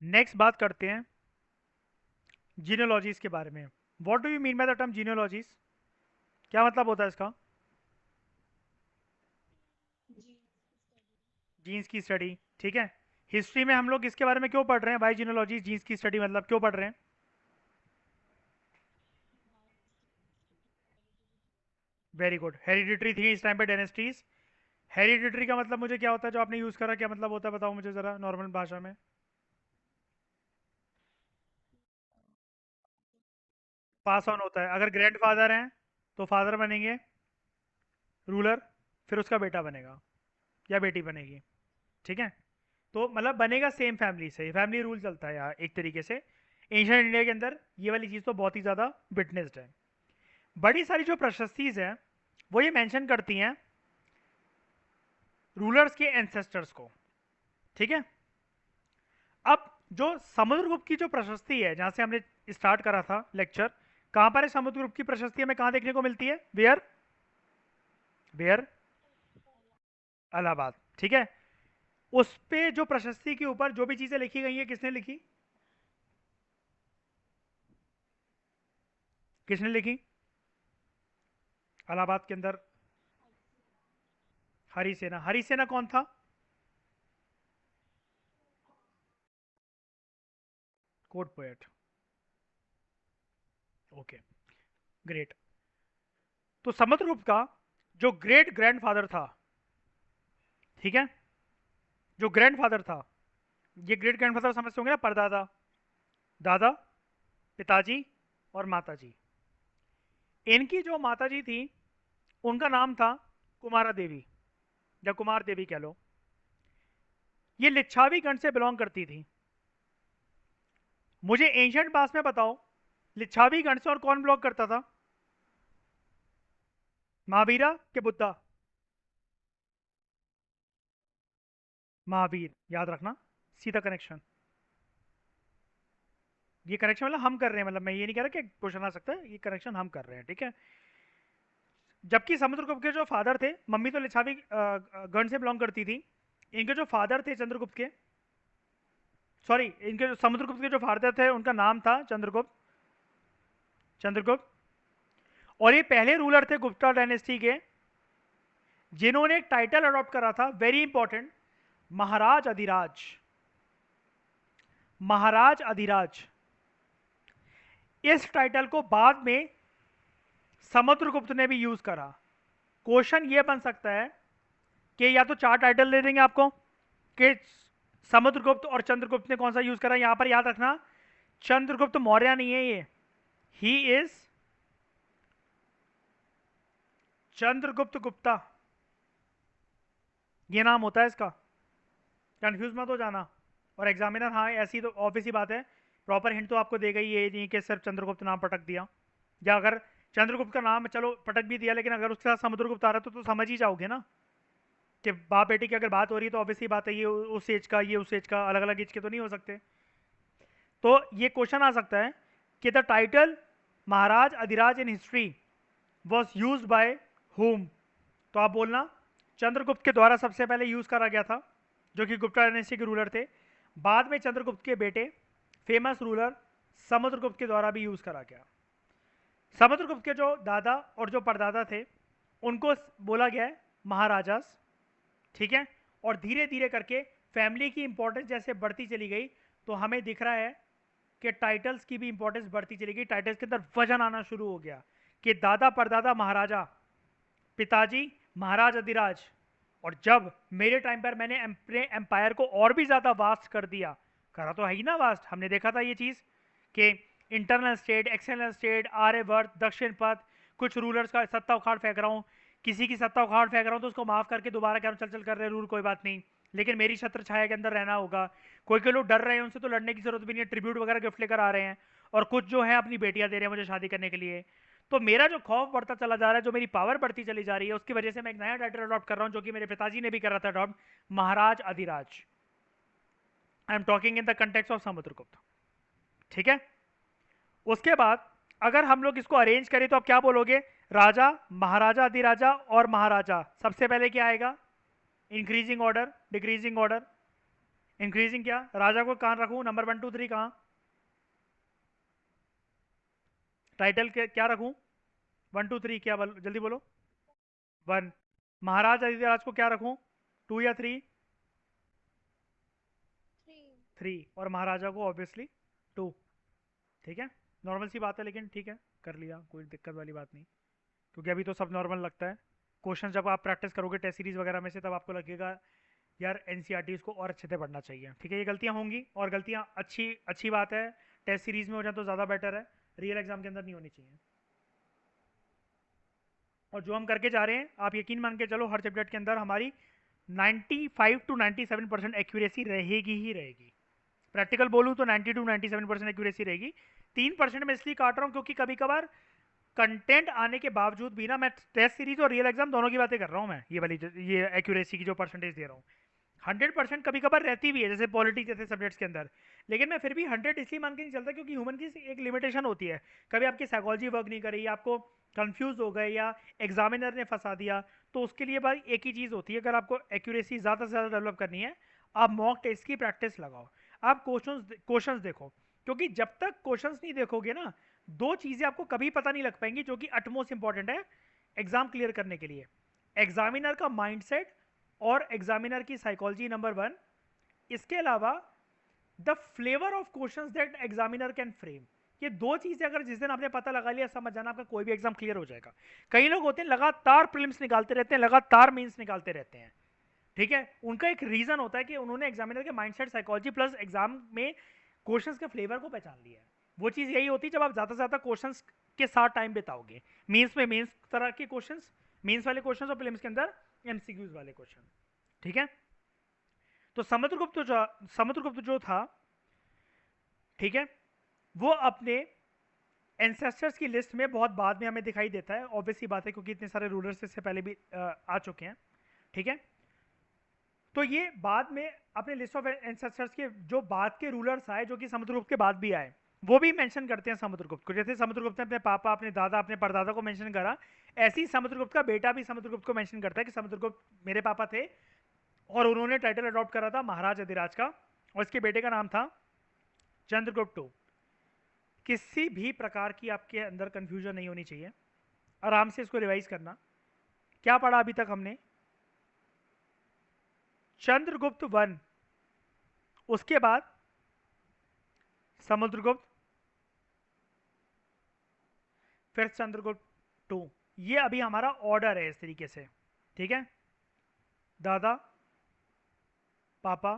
Next बात करते हैं जीनियोलॉजीज के बारे में। What do you mean by the term genealogies? क्या मतलब होता है इसका? जीन्स की स्टडी। ठीक है। हिस्ट्री में हम लोग इसके बारे में क्यों पढ़ रहे हैं भाई? जीनोलॉजी जीन्स की स्टडी मतलब क्यों पढ़ रहे हैं? Very good. हेरिडिटरी थी इस टाइम पे डायनेस्टीज। हेरिडिटरी का मतलब मुझे क्या होता है जो आपने यूज करा? क्या मतलब होता है बताओ मुझे जरा नॉर्मल भाषा में। पास ऑन होता है। अगर ग्रैंडफादर हैं तो फादर बनेंगे रूलर, फिर उसका बेटा बनेगा या बेटी बनेगी। ठीक है। तो मतलब बनेगा सेम फैमिली से, फैमिली रूल चलता है यार एक तरीके से। एंशियंट इंडिया के अंदर ये वाली चीज़ तो बहुत ही ज़्यादा विटनेस्ड है। बड़ी सारी जो प्रशस्तिज हैं वो ये मेंशन करती हैं रूलर्स के एंसेस्टर्स को। ठीक है। अब जो समुद्रगुप्त की जो प्रशस्ति है जहां से हमने स्टार्ट करा था लेक्चर, कहां पर है समुद्रगुप्त की प्रशस्ति? हमें कहां देखने को मिलती है? वेयर? वेयर? इलाहाबाद। ठीक है। उस पे जो प्रशस्ति के ऊपर जो भी चीजें लिखी गई है किसने लिखी? किसने लिखी इलाहाबाद के अंदर? हरिसेना। हरिसेना कौन था? Court poet. Okay, great. तो समुद्रगुप्त का जो ग्रेट ग्रैंडफादर था, ठीक है, जो ग्रैंडफादर था, ये ग्रेट ग्रैंडफादर समझते होंगे ना, परदादा, दादा, पिताजी और माताजी। इनकी जो माताजी थी उनका नाम था कुमारा देवी या कुमार देवी कह लो। ये लिच्छावी गण से बिलोंग करती थी। मुझे एंशियंट पास में बताओ, लिच्छावी गण से और कौन बिलोंग करता था? महावीरा के बुद्धा? महावीर, याद रखना। सीधा कनेक्शन। ये कनेक्शन मतलब हम कर रहे हैं, मतलब मैं ये नहीं कह रहा कि क्वेश्चन आ सकता है, ये कनेक्शन हम कर रहे हैं। ठीक है। जबकि समुद्रगुप्त के जो फादर थे, मम्मी तो लिच्छावी गण से बिलोंग करती थी, इनके जो फादर थे चंद्रगुप्त के, सॉरी, इनके जो समुद्रगुप्त के जो फादर थे उनका नाम था चंद्रगुप्त। चंद्रगुप्त। और ये पहले रूलर थे गुप्ता डायनेस्टी के जिन्होंने एक टाइटल अडॉप्ट करा था, वेरी इंपॉर्टेंट, महाराज अधिराज। महाराज अधिराज। इस टाइटल को बाद में समुद्रगुप्त ने भी यूज करा। क्वेश्चन ये बन सकता है कि या तो चार टाइटल दे देंगे आपको कि समुद्रगुप्त और चंद्रगुप्त ने कौन सा यूज करा। यहां पर याद रखना, चंद्रगुप्त मौर्य नहीं है ये, ही इज चंद्रगुप्त गुप्ता, ये नाम होता है इसका। कंफ्यूज मत हो जाना। और एग्जामिनर, हाँ ऐसी तो ऑब्वियस ही बात है, प्रॉपर हिंट तो आपको देगा ही, ये नहीं कि सिर्फ चंद्रगुप्त नाम पटक दिया। या अगर चंद्रगुप्त का नाम चलो पटक भी दिया, लेकिन अगर उसके साथ समुद्रगुप्त आ रहा तो समझ ही जाओगे ना कि बाप बेटी की अगर बात हो रही है तो ऑब्वियसली बात है, ये उस एज का, ये उस एज का, अलग अलग एज के तो नहीं हो सकते। तो ये क्वेश्चन आ सकता है कि the title Maharaj Adhiraj in history was use by home. तो आप बोलना चंद्रगुप्त के द्वारा सबसे पहले यूज करा गया था, जो कि गुप्ता डायनेस्टी के रूलर थे। बाद में चंद्रगुप्त के बेटे फेमस रूलर समुद्रगुप्त के द्वारा भी यूज करा गया। समुद्रगुप्त के जो दादा और जो परदादा थे उनको बोला गया है महाराजास। ठीक है। और धीरे धीरे करके फैमिली की इंपॉर्टेंस जैसे बढ़ती चली गई, तो हमें दिख रहा है कि टाइटल्स की भी इंपॉर्टेंस बढ़ती चली गई। टाइटल्स के अंदर वजन आना शुरू हो गया कि दादा परदादा महाराजा, पिताजी महाराज अधिराज। और जब मेरे टाइम पर मैंने अपने एम्पायर को और भी ज्यादा वास्ट कर दिया, करा तो है ही ना वास्ट, हमने देखा था ये चीज कि internal state, external state, Aryavarta, Dakshinapatha, कुछ रूलर्स का सत्ता उखाड़ फेंक रहा हूँ, किसी की सत्ता उखाड़ फेंक रहा हूँ तो उसको माफ करके दोबारा कह रहा हूँ चल चल कर रहे रूल, कोई बात नहीं, लेकिन मेरी छत्र छाया के अंदर रहना होगा। कोई कोई लोग डर रहे हैं, उनसे तो लड़ने की जरूरत भी नहीं है, ट्रिब्यूट वगैरह गिफ्ट लेकर आ रहे हैं। और कुछ जो है अपनी बेटियां दे रहे हैं मुझे शादी करने के लिए। तो मेरा जो खौफ बढ़ता चला जा रहा है, जो मेरी पावर बढ़ती चली जा रही है, उसकी वजह से मैं एक नया टाइटल अडॉप्ट कर रहा हूँ जो कि मेरे पिताजी ने भी करा था adopt, Maharaj Adhiraj. I am talking in the context of Samudragupta. ठीक है। उसके बाद अगर हम लोग इसको अरेंज करें तो आप क्या बोलोगे? राजा, महाराजा अधिराजा और महाराजा, सबसे पहले क्या आएगा? Increasing order, decreasing order? Increasing क्या, राजा को कहाँ रखूँ, नंबर 1 2 3 कहाँ, टाइटल क्या रखूँ, 1 2 3 क्या, जल्दी बोलो। 1। महाराज अधिराज को क्या रखूँ, 2 या 3, 3, और महाराजा को ऑब्वियसली 2। ठीक है, नॉर्मल सी बात है, लेकिन ठीक है, कर लिया, कोई दिक्कत वाली बात नहीं, क्योंकि अभी तो सब नॉर्मल लगता है। क्वेश्चन जब आप प्रैक्टिस करोगे टेस्ट सीरीज वगैरह में से, तब आपको लगेगा यार एनसीईआरटी को और अच्छे से पढ़ना चाहिए। ठीक है, ये गलतियां होंगी, और गलतियां अच्छी अच्छी बात है, टेस्ट सीरीज में हो जाए तो ज़्यादा बेटर है, रियल एग्जाम के अंदर नहीं होनी चाहिए। और जो हम करके जा रहे हैं, आप यकीन मान के चलो, हर सब्जेक्ट के अंदर हमारी 95 to 97% एक्यूरेसी रहेगी ही रहेगी। प्रैक्टिकल बोलूँ तो 90 to 97% एक्यूरेसी रहेगी। 3% में इसलिए काट रहा हूँ क्योंकि कभी कभार कंटेंट आने के बावजूद भी ना, मैं टेस्ट सीरीज और रियल एग्जाम दोनों की बातें कर रहा हूँ, मैं ये वाली ये एक्यूरेसी की जो परसेंटेज दे रहा हूँ, 100% कभी कभार रहती भी है, जैसे पॉलिटिक्स जैसे सब्जेक्ट्स के अंदर। लेकिन मैं फिर भी 100 इसलिए मान के नहीं चलता क्योंकि ह्यूमन की एक लिमिटेशन होती है, कभी आपकी साइकोलॉजी वर्क नहीं कर रही, आपको कंफ्यूज हो गए, या एग्जामिनर ने फंसा दिया, तो उसके लिए भाई एक ही चीज़ होती है, अगर आपको एक्यूरेसी ज़्यादा से ज़्यादा डेवलप करनी है, आप मॉक टेस्ट की प्रैक्टिस लगाओ, आप क्वेश्चंस देखो, क्योंकि जब तक क्वेश्चंस नहीं देखोगे ना, दो चीज़ें आपको कभी पता नहीं लग पाएंगी जो कि अटमोस्ट इंपॉर्टेंट है एग्जाम क्लियर करने के लिए, एग्जामिनर का माइंडसेट और एग्जामिनर की साइकोलॉजी नंबर 1, इसके अलावा the flavour of questions that examiner can frame. ये दो चीजें अगर जिस दिन आपने पता लगा लिया, समझ जाना आपका कोई भी एग्जाम क्लियर हो जाएगा। कई लोग होते हैं लगातार प्रीलिम्स निकालते रहते हैं, लगातार मेंस निकालते रहते हैं, ठीक है, उनका एक रीजन होता है कि उन्होंने एग्जामिनर के माइंडसेट, साइकोलॉजी प्लस एग्जाम में क्वेश्चंस के फ्लेवर को पहचान लिया है। वो चीज यही होती है जब आप ज्यादा से ज्यादा क्वेश्चंस के साथ टाइम बिताओगे, मेंस में मेंस तरह के क्वेश्चंस, मेंस वाले क्वेश्चंस, और प्रीलिम्स के अंदर एमसीक्यूज वाले क्वेश्चन। ठीक है, तो समुद्रगुप्त जो था, ठीक है, वो अपने एंसेस्टर्स की लिस्ट में बहुत बाद में हमें दिखाई देता है, ऑब्वियसली बात है, क्योंकि इतने सारे रूलर्स इससे पहले भी आ चुके हैं। ठीक है, तो ये बाद में अपने लिस्ट ऑफ एंसेस्टर्स के जो बाद के रूलर्स आए, जो कि समुद्रगुप्त के बाद भी आए, वो भी मेंशन करते हैं समुद्रगुप्त को। जैसे समुद्रगुप्त ने अपने पापा, अपने दादा, अपने परदादा को मेंशन करा, ऐसे ही समुद्रगुप्त का बेटा भी समुद्रगुप्त को मेंशन करता है कि समुद्रगुप्त मेरे पापा थे, और उन्होंने टाइटल अडॉप्ट करा था महाराज अधिराज का, और इसके बेटे का नाम था चंद्रगुप्त टू। किसी भी प्रकार की आपके अंदर कंफ्यूजन नहीं होनी चाहिए, आराम से इसको रिवाइज करना। क्या पढ़ा अभी तक हमने, चंद्रगुप्त 1, उसके बाद समुद्रगुप्त, फिर चंद्रगुप्त 2। ये अभी हमारा ऑर्डर है इस तरीके से। ठीक है, दादा, पापा,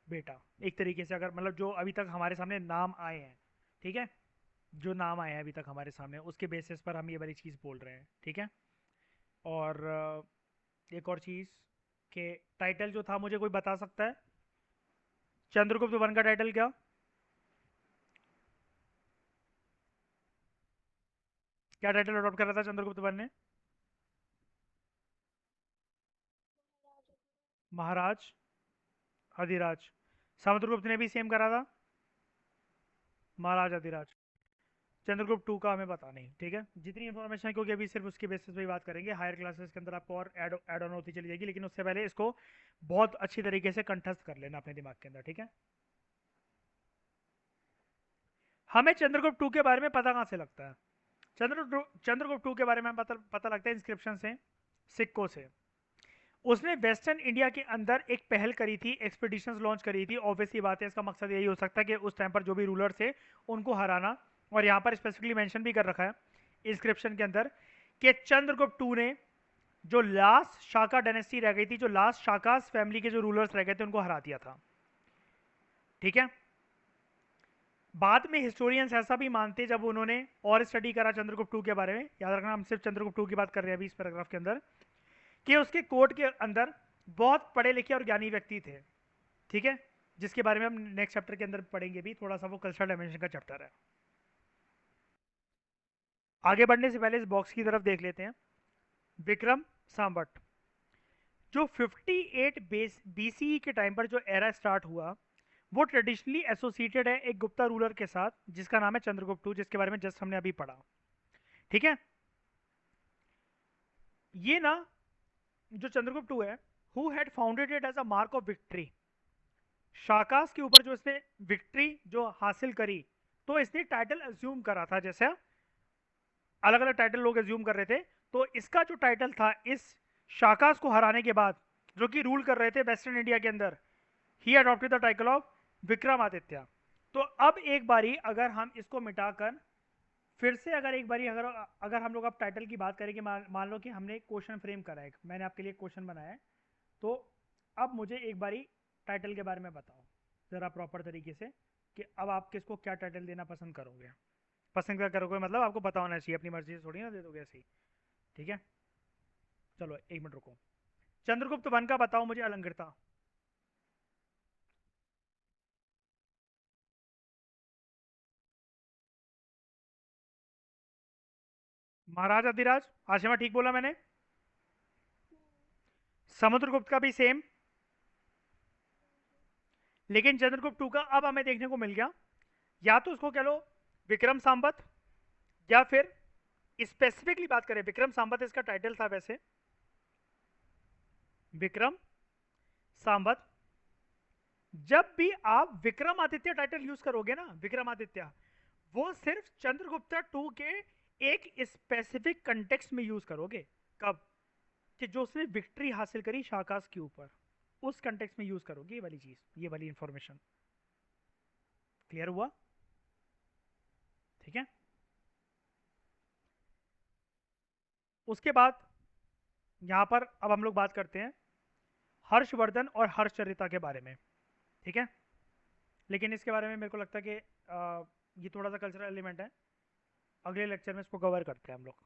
बेटा, एक तरीके से, अगर मतलब जो अभी तक हमारे सामने नाम आए हैं, ठीक है, जो नाम आए हैं अभी तक हमारे सामने, उसके बेसिस पर हम ये वाली चीज़ बोल रहे हैं। ठीक है, और एक और चीज़ के टाइटल जो था, मुझे कोई बता सकता है चंद्रगुप्त 1 का टाइटल क्या, क्या टाइटल अडॉप्ट कर रहा था चंद्रगुप्त 1 ने, महाराज अधिराज। समुद्रगुप्त ने भी सेम करा था, महाराज अधिराज। चंद्रगुप्त 2 का हमें पता नहीं। ठीक है, जितनी इन्फॉर्मेशन है, क्योंकि अभी सिर्फ उसके बेसिस पे ही बात करेंगे, हायर क्लासेस के अंदर आपको और ऐड ऑन होती चली जाएगी, लेकिन उससे पहले इसको बहुत अच्छी तरीके से कंठस्थ कर लेना अपने दिमाग के अंदर। ठीक है, हमें चंद्रगुप्त 2 के बारे में पता कहाँ से लगता है, चंद्रगुप्त 2 के बारे में पता लगता है इंस्क्रिप्शन से, सिक्कों से। उसने वेस्टर्न इंडिया के अंदर एक पहल करी थी, एक्सपीडिशंस लॉन्च करी थी, ऑब्वियसली बात है, इसका मकसद यही हो सकता है कि उस टाइम पर जो भी रूलर थे उनको हराना। और यहाँ पर स्पेसिफिकली मेंशन भी कर रखा है इंस्क्रिप्शन के अंदर कि चंद्रगुप्त 2 ने जो लास्ट शाका डायनेस्टी रह गई थी, जो लास्ट शाकास फैमिली के जो रूलर्स रह गए थे, उनको हरा दिया था। ठीक है, बाद में हिस्टोरियंस ऐसा भी मानते, जब उन्होंने और स्टडी करा चंद्रगुप्त 2 के बारे में, याद रखना हम सिर्फ चंद्रगुप्त 2 की बात कर रहे हैं अभी इस पैराग्राफ के अंदर, कि उसके कोर्ट के अंदर बहुत पढ़े लिखे और ज्ञानी व्यक्ति थे। ठीक है, जिसके बारे में हम नेक्स्ट चैप्टर के अंदर पढ़ेंगे भी, थोड़ा सा वो कल्चरल डायमेंशन का चैप्टर है। आगे बढ़ने से पहले इस बॉक्स की तरफ देख लेते हैं। विक्रम सांबट, जो 58 बीसीई के टाइम पर जो एरा स्टार्ट हुआ, वो ट्रेडिशनली एसोसिएटेड है एक गुप्ता रूलर के साथ, जिसका नाम है चंद्रगुप्त 2, जिसके बारे में जस्ट हमने अभी पढ़ा। ठीक है, ये ना जो चंद्रगुप्त 2 है, who had founded it as a mark of victory, Shakas के ऊपर जो इसने विक्ट्री जो हासिल करी, तो इसने टाइटल अज्यूम करा था, जैसे अलग अलग टाइटल लोग अज्यूम कर रहे थे, तो इसका जो टाइटल था इस शाकास को हराने के बाद, जो कि रूल कर रहे थे वेस्टर्न इंडिया के अंदर, he adopted the title of Vikramaditya. तो अब एक बारी अगर हम इसको मिटाकर फिर से अगर एक बारी अगर अगर हम लोग अब टाइटल की बात करें कि मान लो कि हमने एक क्वेश्चन फ्रेम करा है, मैंने आपके लिए क्वेश्चन बनाया है, तो अब मुझे एक बारी टाइटल के बारे में बताओ ज़रा प्रॉपर तरीके से, कि अब आप किसको क्या टाइटल देना पसंद करोगे। पसंद क्या करोगे मतलब आपको पता होना चाहिए, अपनी मर्जी से थोड़ी ना दे दोगे ऐसे ही। ठीक है, चलो एक मिनट रुको। चंद्रगुप्त वन का बताओ मुझे अलंकृता। महाराज अधिराज, आशिमा ठीक बोला मैंने। समुद्रगुप्त का भी सेम, लेकिन चंद्रगुप्त टू का अब हमें देखने को मिल गया, या तो उसको कह लो विक्रम सांबत, या फिर स्पेसिफिकली बात करें, विक्रम सांबत इसका टाइटल था वैसे, विक्रम सांबत। जब भी आप विक्रमादित्य टाइटल यूज करोगे ना, विक्रमादित्य, वो सिर्फ चंद्रगुप्त टू के एक स्पेसिफिक कंटेक्स्ट में यूज करोगे। कब? कि जो उसने विक्ट्री हासिल करी शाकास के ऊपर, उस कंटेक्स्ट में यूज करोगे ये वाली चीज, ये वाली इंफॉर्मेशन। क्लियर हुआ? ठीक है। उसके बाद यहां पर अब हम लोग बात करते हैं हर्षवर्धन और हर्षचरिता के बारे में। ठीक है, लेकिन इसके बारे में मेरे को लगता है कि ये थोड़ा सा कल्चरल एलिमेंट है, अगले लेक्चर में इसको कवर करते हैं हम लोग।